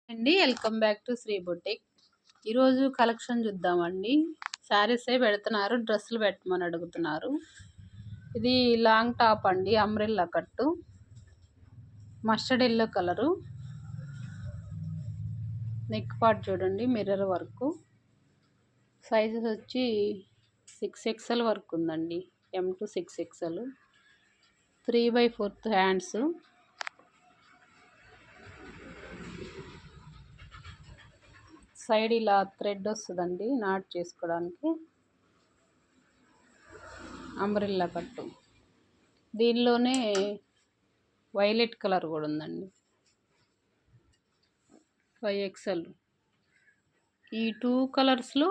అండి welcome back to Shri boutique. ఈరోజు collection చూద్దామండి. శారీసే పెడుతున్నారు, డ్రెస్సులు పెట్టమని అడుగుతున్నారు. ఇది లాంగ్ టాప్ అండి, umbrella cut, mustard yellow colour. Neck part చూడండి, మిర్రర్ వర్క్. సైజెస్ వచ్చి 6XL వరకు ఉందండి, M to 6XL. 3/4 hands. Side ఇలా థ్రెడ్ వస్తుందండి నాట్ చేసుకోవడానికి. అంబ్రెల్లా కట్టు, దీనిలోనే వైలెట్ కలర్ కూడా ఉందండి, 5XL. ఈ 2 కలర్స్లో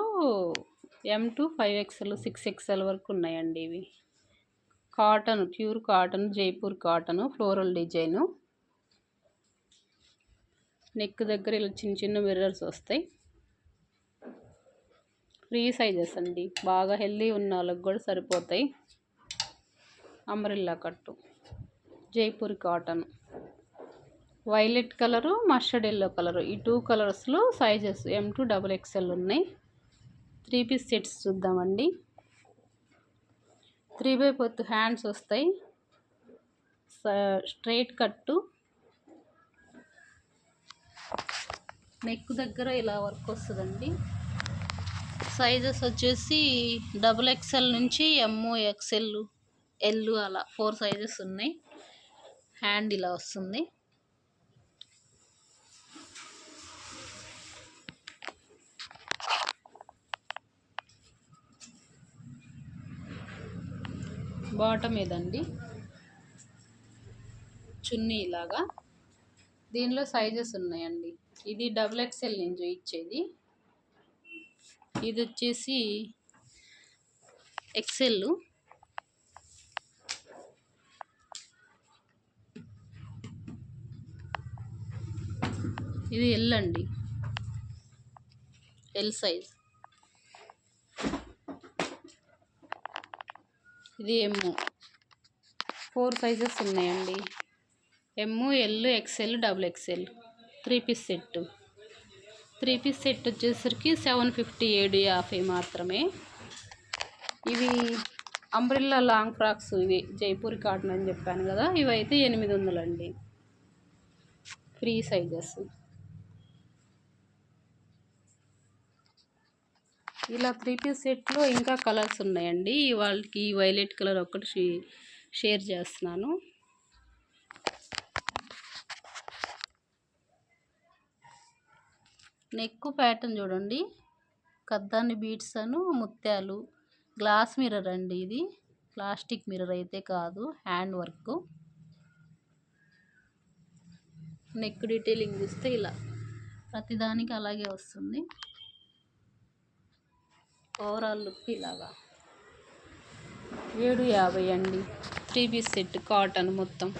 M to 5XL 6XL వరకు ఉన్నాయండి. ఇవి cotton, pure cotton, Jaipur cotton, floral design. Neck దగ్గర ఇలా చిన్న చిన్న మిర్రర్స్ వస్తాయి. ఫ్రీ సైజెస్ అండి, బాగా హెల్దీ ఉన్న వాళ్ళకి కూడా సరిపోతాయి. అంబ్రెల్లా కట్టు, Jaipur cotton, violet colour, mustard yellow colour. ఈ 2 కలర్స్లో సైజెస్ M to XXL ఉన్నాయి. 3 పీస్ సెట్స్ చూద్దామండి. 3/4 హ్యాండ్స్ వస్తాయి. స్ట్రైట్ కట్టు, నెక్ దగ్గర ఇలా వర్క్ వస్తుందండి. సైజెస్ వచ్చేసి XXL నుంచి M, XL, L అలా 4 సైజెస్ ఉన్నాయి. హ్యాండ్ ఇలా వస్తుంది. బాటమ్ ఇదండి, చున్నీ ఇలాగా. దీనిలో సైజెస్ ఉన్నాయండి. ఇది XXL నుంచి ఇచ్చేది. ఇది వచ్చేసి XL. ఇది L అండి, L సైజ్. ఇది M. 4 సైజెస్ ఉన్నాయండి, M, L, XL, XXL. 3 piece set. 3 piece set వచ్చేసరికి 750, 750 మాత్రమే. ఇవి అంబ్రెల్లా లాంగ్ ఫ్రాక్స్, ఇవి జైపూర్ కాటన్ అని చెప్పాను కదా, ఇవైతే 800 అండి, ఫ్రీ సైజెస్. ఇలా 3 పీస్ సెట్లో ఇంకా కలర్స్ ఉన్నాయండి. వాళ్ళకి వైలెట్ కలర్ ఒకటి షేర్ చేస్తున్నాను. నెక్ ప్యాటర్న్ చూడండి, కద్దాని బీడ్స్ అను ముత్యాలు. గ్లాస్ మిర్రర్ అండి, ఇది ప్లాస్టిక్ మిర్రర్ అయితే కాదు, హ్యాండ్ వర్క్. నెక్ డీటెయిలింగ్ చూస్తే ఇలా ప్రతిదానికి అలాగే వస్తుంది. ఓవరాల్ లుక్ ఇలాగా. 750 అండి, 3 పీస్ సెట్ కాటన్ మొత్తం.